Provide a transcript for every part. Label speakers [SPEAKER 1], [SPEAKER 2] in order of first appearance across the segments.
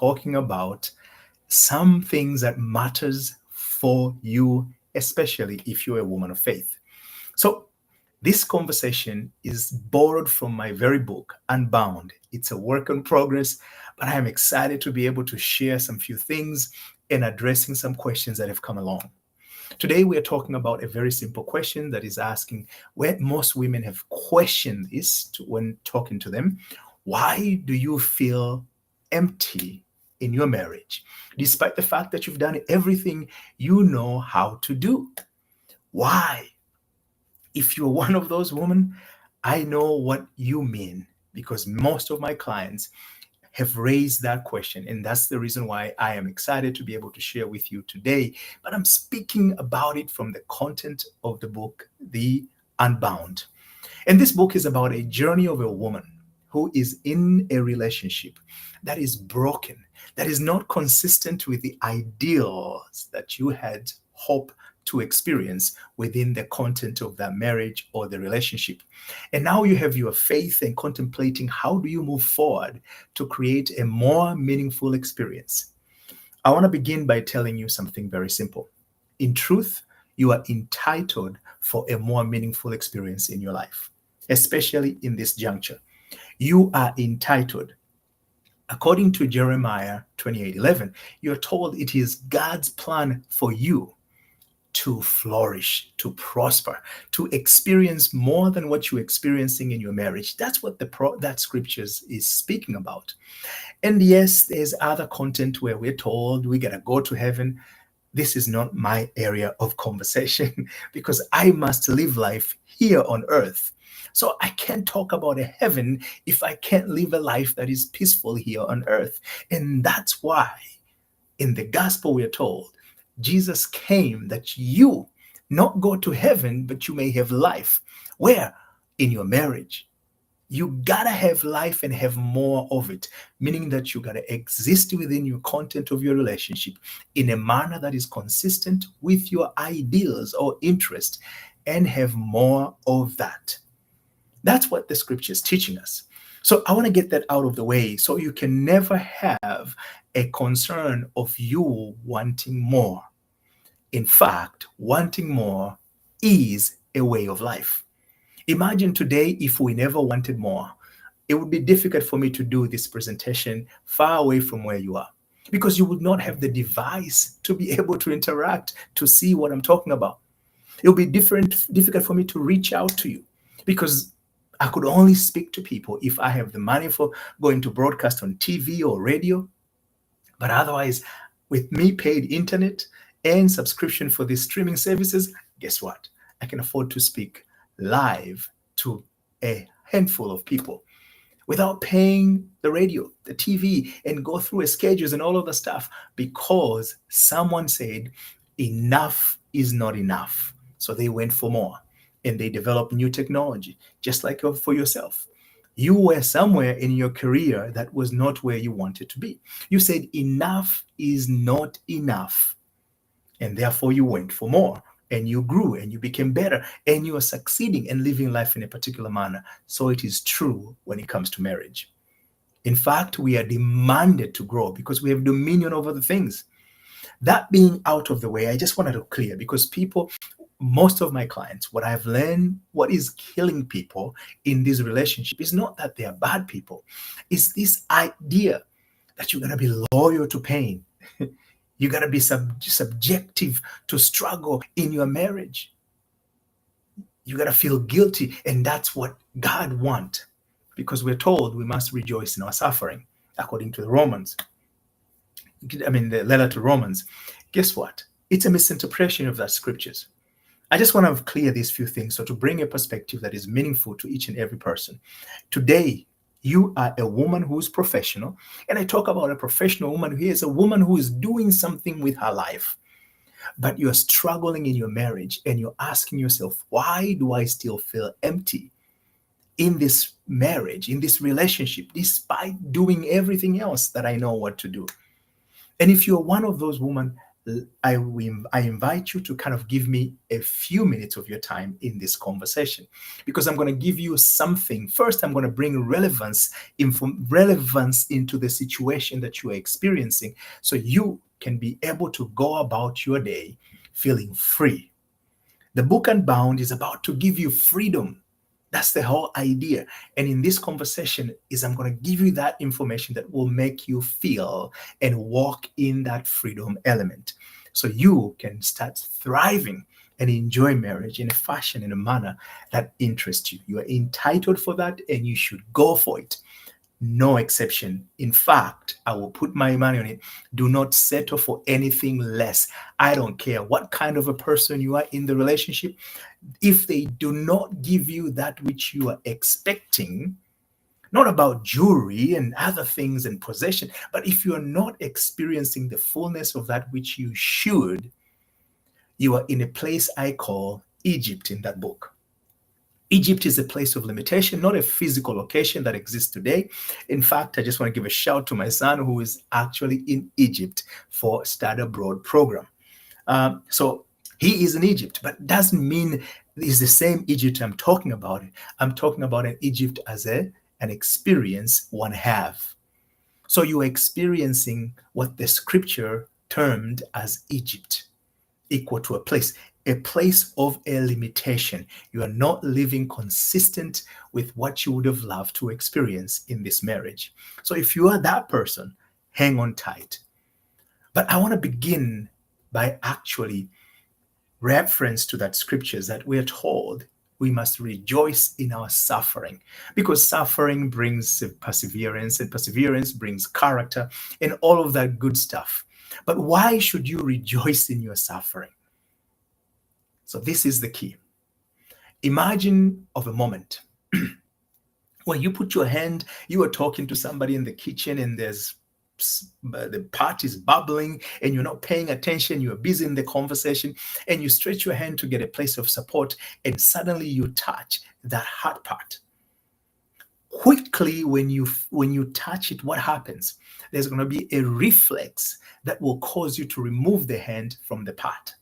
[SPEAKER 1] talking about some things that matters for you, especially if you're a woman of faith. So this conversation is borrowed from my very book, Unbound. It's a work in progress, but I am excited to be able to share some few things and addressing some questions that have come along. Today, we are talking about a very simple question that is asking where most women have questioned this when talking to them. Why do you feel empty in your marriage, despite the fact that you've done everything you know how to do? Why? If you're one of those women, I know what you mean because most of my clients have raised that question. And that's the reason why I am excited to be able to share with you today. But I'm speaking about it from the content of the book, The Unbound. And this book is about a journey of a woman who is in a relationship that is broken, that is not consistent with the ideals that you had hoped to experience within the content of that marriage or the relationship. And now you have your faith and contemplating how do you move forward to create a more meaningful experience. I want to begin by telling you something very simple. In truth, you are entitled for a more meaningful experience in your life, especially in this juncture. You are entitled. According to Jeremiah 28:11, you're told it is God's plan for you to flourish, to prosper, to experience more than what you're experiencing in your marriage. That's what that scriptures is speaking about. And yes, there's other content where we're told we gotta go to heaven. This is not my area of conversation because I must live life here on earth. So I can't talk about a heaven if I can't live a life that is peaceful here on earth. And that's why in the gospel we're told Jesus came that you not go to heaven, but you may have life. Where? In your marriage. You gotta have life and have more of it, meaning that you gotta exist within your content of your relationship in a manner that is consistent with your ideals or interest and have more of that. That's what the scripture is teaching us. So I want to get that out of the way so you can never have a concern of you wanting more. In fact, wanting more is a way of life. Imagine today if we never wanted more. It would be difficult for me to do this presentation far away from where you are because you would not have the device to be able to interact, to see what I'm talking about. It would be difficult for me to reach out to you because I could only speak to people if I have the money for going to broadcast on TV or radio. But otherwise, with me paid internet and subscription for these streaming services, guess what? I can afford to speak live to a handful of people without paying the radio, the TV, and go through a schedules and all of the stuff because someone said enough is not enough. So they went for more and they developed new technology, just like for yourself. You were somewhere in your career that was not where you wanted to be. You said enough is not enough. And therefore you went for more and you grew and you became better and you are succeeding and living life in a particular manner. So it is true when it comes to marriage. In fact, we are demanded to grow because we have dominion over the things. That being out of the way, I just wanted to clear because most of my clients, what I've learned, what is killing people in this relationship is not that they are bad people. It's this idea that you're going to be loyal to pain. You got to be subjective to struggle in your marriage. You got to feel guilty. And that's what God wants because we're told we must rejoice in our suffering, according to the letter to Romans. Guess what? It's a misinterpretation of that scriptures. I just want to clear these few things so to bring a perspective that is meaningful to each and every person. Today, you are a woman who is professional, and I talk about a professional woman who is a woman who is doing something with her life, but you're struggling in your marriage and you're asking yourself, why do I still feel empty in this marriage, in this relationship, despite doing everything else that I know what to do? And if you're one of those women, I invite you to kind of give me a few minutes of your time in this conversation, because I'm going to give you something. First, I'm going to bring relevance into the situation that you are experiencing, so you can be able to go about your day feeling free. The book Unbound is about to give you freedom. That's the whole idea. And in this conversation is I'm going to give you that information that will make you feel and walk in that freedom element. So you can start thriving and enjoy marriage in a fashion, in a manner that interests you. You are entitled for that and you should go for it. No exception. In fact, I will put my money on it. Do not settle for anything less. I don't care what kind of a person you are in the relationship. If they do not give you that which you are expecting, not about jewelry and other things and possession, but if you are not experiencing the fullness of that which you should, you are in a place I call Egypt in that book. Egypt is a place of limitation, not a physical location that exists today. In fact, I just want to give a shout to my son who is actually in Egypt for Study Abroad program. So he is in Egypt, but doesn't mean it's the same Egypt I'm talking about. I'm talking about an Egypt as an experience one have. So you are experiencing what the scripture termed as Egypt, equal to a place of a limitation. You are not living consistent with what you would have loved to experience in this marriage. So if you are that person, hang on tight. But I want to begin by actually reference to that scriptures that we're told we must rejoice in our suffering, because suffering brings perseverance and perseverance brings character and all of that good stuff. But why should you rejoice in your suffering? So this is the key. Imagine of a moment when you put your hand, you are talking to somebody in the kitchen and the pot is bubbling and you're not paying attention, you're busy in the conversation, and you stretch your hand to get a place of support, and suddenly you touch that hot pot. Quickly, when you touch it, what happens? There's going to be a reflex that will cause you to remove the hand from the pot.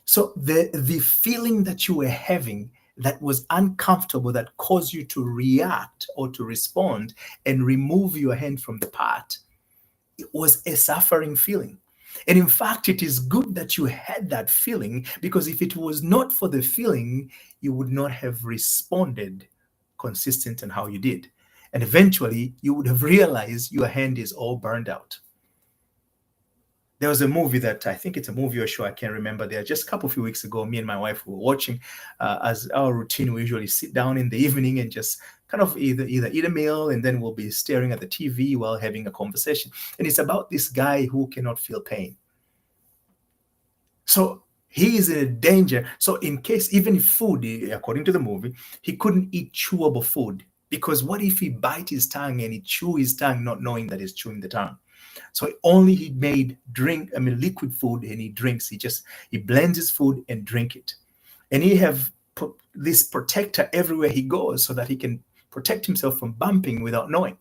[SPEAKER 1] So the feeling that you were having that was uncomfortable, that caused you to react or to respond and remove your hand from the pot, it was a suffering feeling. And in fact, it is good that you had that feeling, because if it was not for the feeling, you would not have responded consistent in how you did. And eventually, you would have realized your hand is all burned out. There was a movie that I think it's a movie or show, I can't remember. There just a few weeks ago, me and my wife were watching. As our routine, we usually sit down in the evening and just kind of either eat a meal, and then we'll be staring at the TV while having a conversation. And it's about this guy who cannot feel pain. So he is in a danger. So in case, even if food, according to the movie, he couldn't eat chewable food, because what if he bite his tongue and he chew his tongue not knowing that he's chewing the tongue? So only he made liquid food, and he drinks. He blends his food and drink it. And he have put this protector everywhere he goes so that he can protect himself from bumping without knowing.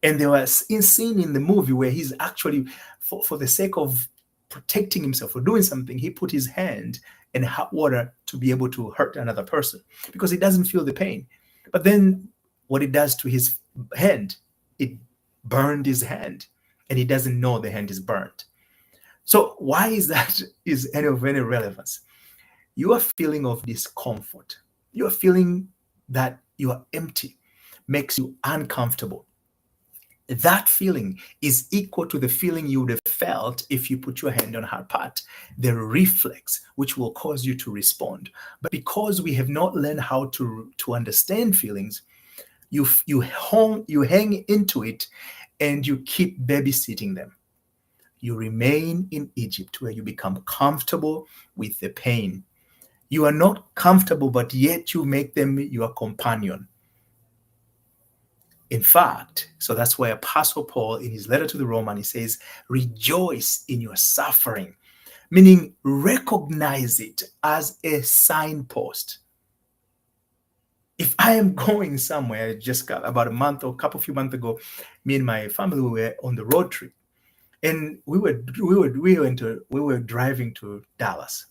[SPEAKER 1] And there was a scene in the movie where he's actually, for the sake of protecting himself or doing something, he put his hand in hot water to be able to hurt another person, because he doesn't feel the pain. But then what it does to his hand, it burned his hand, and he doesn't know the hand is burnt. So why is that is any of any relevance? Your feeling of discomfort, your feeling that you are empty, makes you uncomfortable. That feeling is equal to the feeling you would have felt if you put your hand on a hard pot, the reflex, which will cause you to respond. But because we have not learned how to understand feelings, you hang into it, and you keep babysitting them. You remain in Egypt, where you become comfortable with the pain. You are not comfortable, but yet you make them your companion. In fact, so that's why Apostle Paul, in his letter to the Romans, he says, rejoice in your suffering, meaning recognize it as a signpost. If I am going somewhere, just about a few months ago, me and my family were on the road trip. And we were driving to Dallas.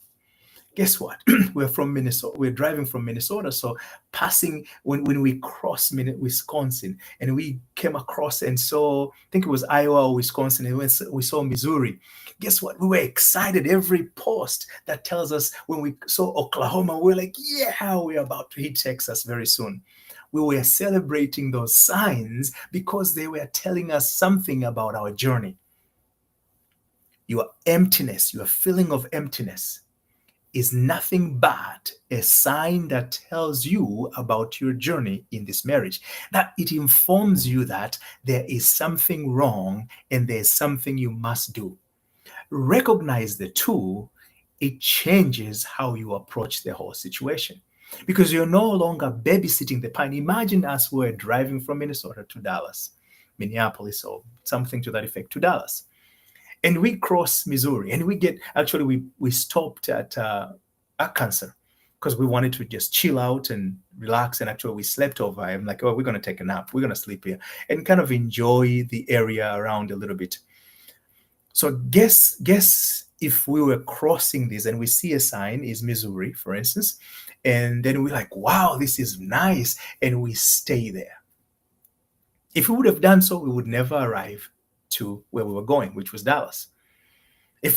[SPEAKER 1] Guess what? We're from Minnesota. We're driving from Minnesota. So passing when we crossed Wisconsin, and we came across and saw, I think it was Iowa or Wisconsin, and we saw Missouri. Guess what? We were excited. Every post that tells us when we saw Oklahoma, we we're like, yeah, we're about to hit Texas very soon. We were celebrating those signs because they were telling us something about our journey. Your emptiness, your feeling of emptiness, is nothing but a sign that tells you about your journey in this marriage. That it informs you that there is something wrong and there's something you must do. Recognize the two, it changes how you approach the whole situation. Because you're no longer babysitting the pain. Imagine us were driving from Minnesota to Dallas, Minneapolis, or something to that effect, to Dallas. And we cross Missouri, and we stopped at Arkansas because we wanted to just chill out and relax. And actually, we slept over. I'm like, oh, we're going to take a nap. We're going to sleep here and kind of enjoy the area around a little bit. So guess if we were crossing this and we see a sign is Missouri, for instance, and then we're like, wow, this is nice, and we stay there. If we would have done so, we would never arrive to where we were going, which was Dallas.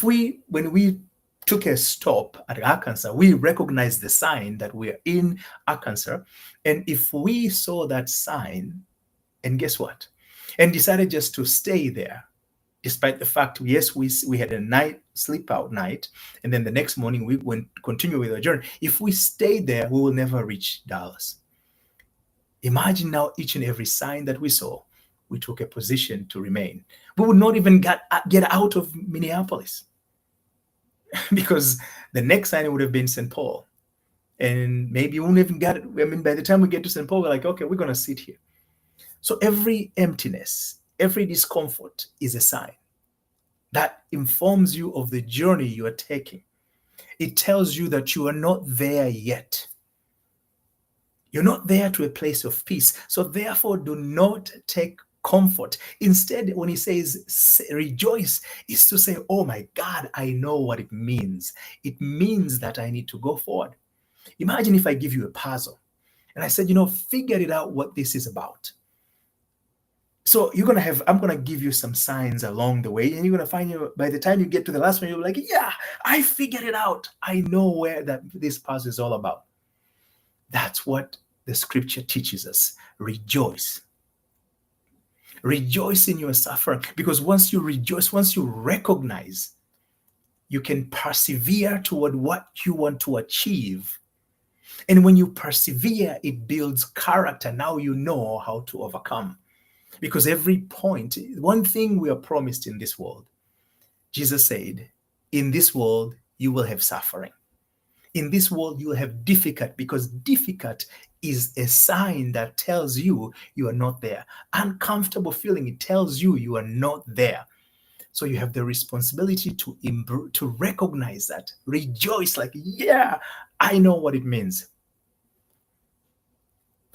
[SPEAKER 1] When we took a stop at Arkansas, we recognized the sign that we're in Arkansas. And if we saw that sign, and guess what? And decided just to stay there, despite the fact, yes, we had a sleep out night, and then the next morning we went continue with our journey. If we stayed there, we will never reach Dallas. Imagine now each and every sign that we saw, we took a position to remain. We would not even get out of Minneapolis because the next sign would have been St. Paul. And maybe we wouldn't even get it. I mean, by the time we get to St. Paul, we're like, okay, we're going to sit here. So every emptiness, every discomfort is a sign that informs you of the journey you are taking. It tells you that you are not there yet. You're not there to a place of peace. So therefore, do not take comfort. Instead, when he says rejoice, is to say, oh my God, I know what it means. It means that I need to go forward. Imagine if I give you a puzzle and I said, figure it out what this is about. So I'm going to give you some signs along the way, and you're going to find by the time you get to the last one, you're like, yeah, I figured it out. I know where this puzzle is all about. That's what the scripture teaches us. Rejoice. Rejoice in your suffering, because once you rejoice, once you recognize, you can persevere toward what you want to achieve. And when you persevere, it builds character. Now you know how to overcome. Because every point, one thing we are promised in this world, Jesus said, in this world, you will have suffering. In this world, you will have difficult, because difficult is a sign that tells you you are not there. Uncomfortable feeling, it tells you you are not there. So you have the responsibility to recognize that. Rejoice, like, yeah, I know what it means.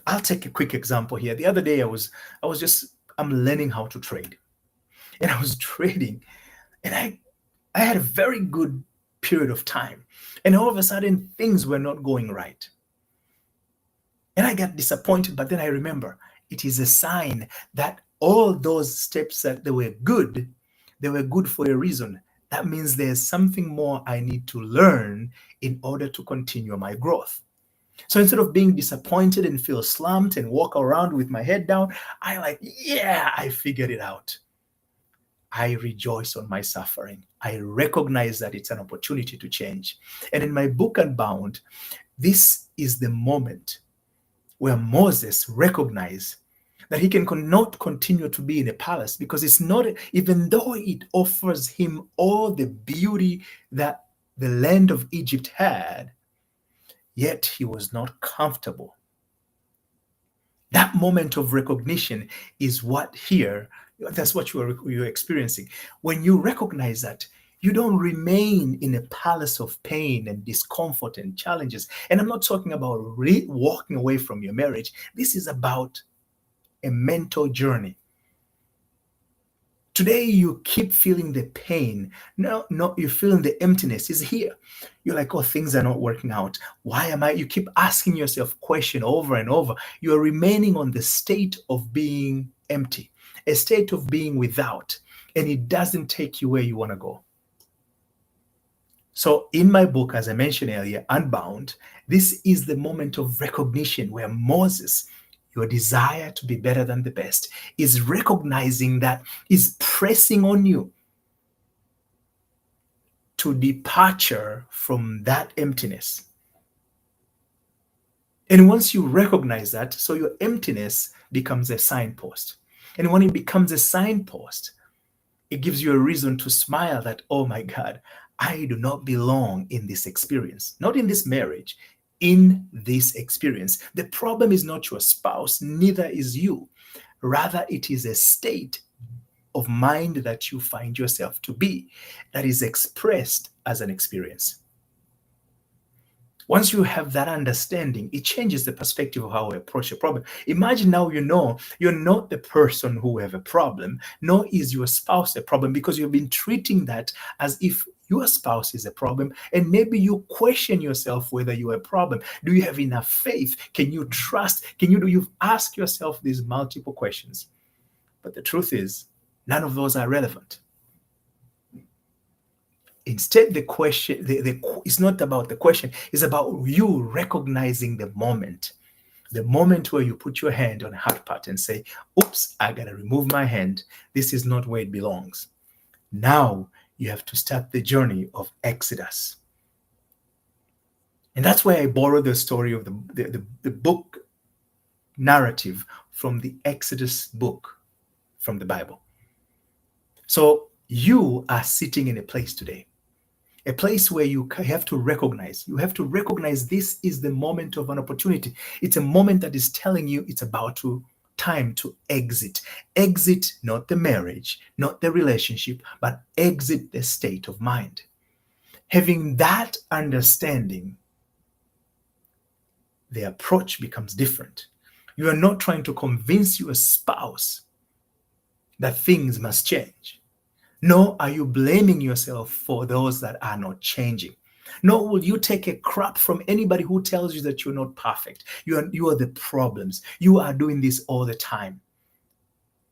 [SPEAKER 1] I'll take a quick example here. The other day, I'm learning how to trade. And I was trading, and I had a very good period of time. And all of a sudden, things were not going right. And I got disappointed, but then I remember it is a sign that all those steps that they were good for a reason. That means there's something more I need to learn in order to continue my growth. So instead of being disappointed and feel slumped and walk around with my head down, I figured it out. I rejoice on my suffering. I recognize that it's an opportunity to change. And in my book Unbound, this is the moment where Moses recognized that he cannot continue to be in a palace, because it's not, even though it offers him all the beauty that the land of Egypt had, yet he was not comfortable. That moment of recognition is that's what you're experiencing. When you recognize that, you don't remain in a palace of pain and discomfort and challenges. And I'm not talking about walking away from your marriage. This is about a mental journey. Today, you keep feeling the pain. No, you're feeling the emptiness is here. You're like, oh, things are not working out. Why am I? You keep asking yourself question over and over. You are remaining on the state of being empty, a state of being without, and it doesn't take you where you want to go. So, in my book, as I mentioned earlier, Unbound, this is the moment of recognition where Moses, your desire to be better than the best, is recognizing that, is pressing on you to departure from that emptiness. And once you recognize that, so your emptiness becomes a signpost. And when it becomes a signpost, it gives you a reason to smile that, oh my God, I do not belong in this experience, not in this marriage, in this experience. The problem is not your spouse, neither is you. Rather, it is a state of mind that you find yourself to be that is expressed as an experience. Once you have that understanding, it changes the perspective of how we approach a problem. Imagine now you know you're not the person who have a problem, nor is your spouse a problem, because you've been treating that as if your spouse is a problem. And maybe you question yourself whether you're a problem. Do you have enough faith? Can you trust? You've asked yourself these multiple questions. But the truth is, none of those are relevant. Instead, the question it's not about the question, it's about you recognizing the moment where you put your hand on a heart part and say, oops, I gotta remove my hand. This is not where it belongs. Now you have to start the journey of Exodus. And that's why I borrowed the story of the book narrative from the Exodus book from the Bible. So you are sitting in a place today, a place where you have to recognize this is the moment of an opportunity. It's a moment that is telling you it's about time to exit. Exit not the marriage, not the relationship, but exit the state of mind. Having that understanding, the approach becomes different. You are not trying to convince your spouse that things must change. Nor are you blaming yourself for those that are not changing. Nor will you take a crap from anybody who tells you that you're not perfect. You are the problems. You are doing this all the time.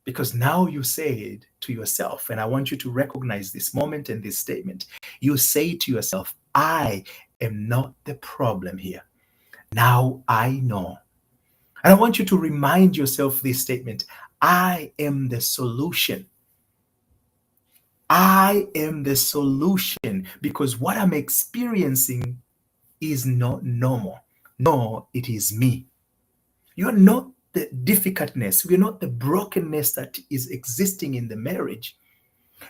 [SPEAKER 1] Because now you say it to yourself, and I want you to recognize this moment and this statement. You say to yourself, I am not the problem here. Now I know. And I want you to remind yourself this statement. I am the solution. I am the solution, because what I'm experiencing is not normal. No, it is me. You're not the difficultness. You're not the brokenness that is existing in the marriage.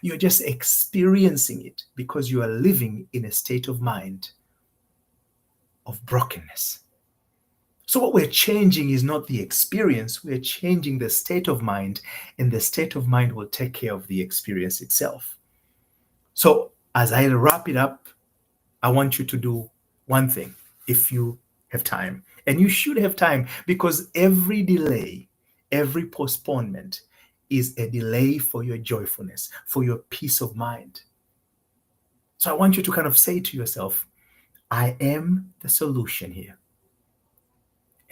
[SPEAKER 1] You're just experiencing it because you are living in a state of mind of brokenness. So what we're changing is not the experience. We're changing the state of mind, and the state of mind will take care of the experience itself. So as I wrap it up, I want you to do one thing if you have time. And you should have time, because every delay, every postponement is a delay for your joyfulness, for your peace of mind. So I want you to kind of say to yourself, I am the solution here.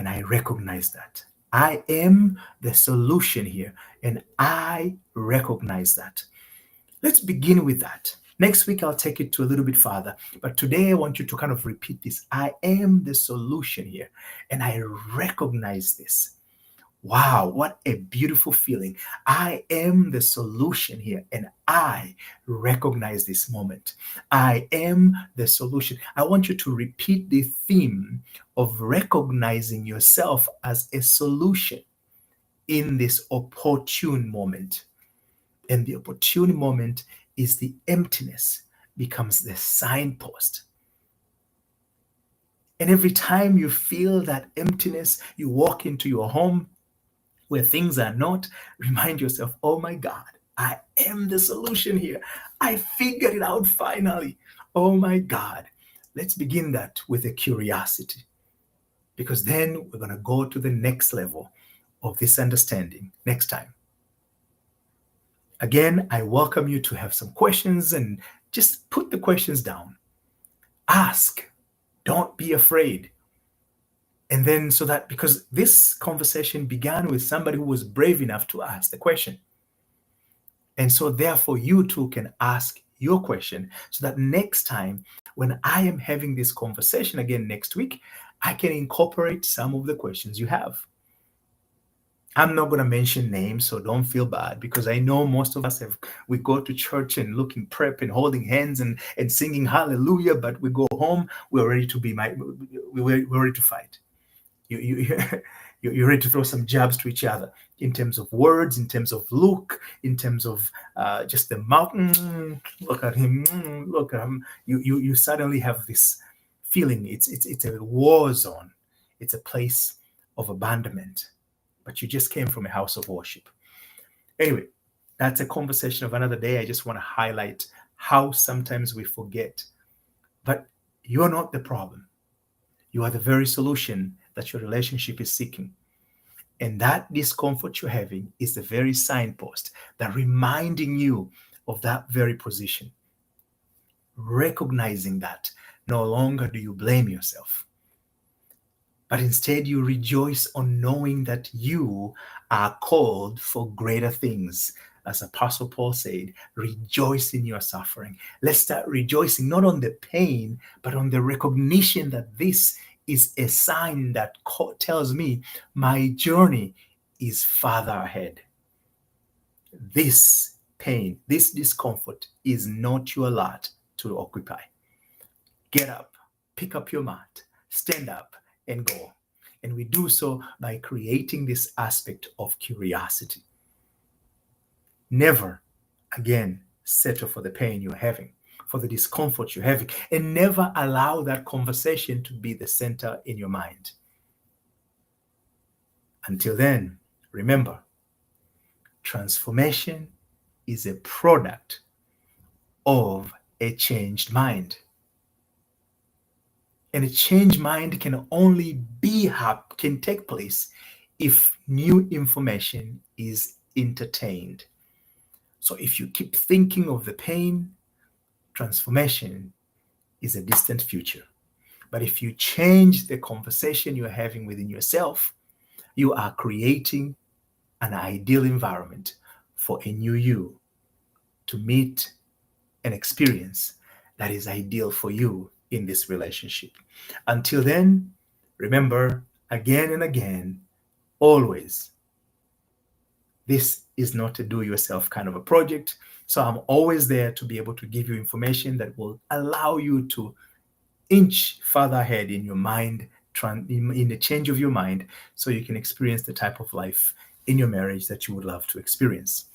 [SPEAKER 1] And I recognize that. I am the solution here, and I recognize that. Let's begin with that. Next week, I'll take it to a little bit farther. But today, I want you to kind of repeat this. I am the solution here, and I recognize this. Wow, what a beautiful feeling. I am the solution here, and I recognize this moment. I am the solution. I want you to repeat the theme of recognizing yourself as a solution in this opportune moment. And the opportune moment is the emptiness becomes the signpost. And every time you feel that emptiness, you walk into your home where things are not, remind yourself, oh my God, I am the solution here. I figured it out finally. Oh my God. Let's begin that with a curiosity, because then we're going to go to the next level of this understanding next time. Again, I welcome you to have some questions and just put the questions down. Ask. Don't be afraid. And then, so that because this conversation began with somebody who was brave enough to ask the question. And so, therefore, you too can ask your question so that next time when I am having this conversation again next week, I can incorporate some of the questions you have. I'm not going to mention names, so don't feel bad, because I know most of us we go to church and looking prep and holding hands and singing hallelujah, but we go home, we're ready to we're ready to fight. You you're ready to throw some jabs to each other in terms of words, in terms of look, in terms of just the mouth. Look at him, look at him. You suddenly have this feeling. It's a war zone. It's a place of abandonment. But you just came from a house of worship. Anyway, that's a conversation of another day. I just want to highlight how sometimes we forget. But you're not the problem. You are the very solution that your relationship is seeking. And that discomfort you're having is the very signpost that reminding you of that very position. Recognizing that no longer do you blame yourself, but instead you rejoice on knowing that you are called for greater things. As Apostle Paul said, rejoice in your suffering. Let's start rejoicing not on the pain, but on the recognition that this is a sign that tells me my journey is farther ahead. This pain, this discomfort is not your lot to occupy. Get up, pick up your mat, stand up, and go. And we do so by creating this aspect of curiosity. Never again settle for the pain you're having, for the discomfort you're having, and never allow that conversation to be the center in your mind. Until then, remember, transformation is a product of a changed mind. And a changed mind can only can take place if new information is entertained. So if you keep thinking of the pain, transformation is a distant future. But if you change the conversation you're having within yourself, you are creating an ideal environment for a new you to meet an experience that is ideal for you in this relationship. Until then, remember again and again, always, this is not a do-yourself kind of a project. So I'm always there to be able to give you information that will allow you to inch further ahead in your mind, in the change of your mind, so you can experience the type of life in your marriage that you would love to experience.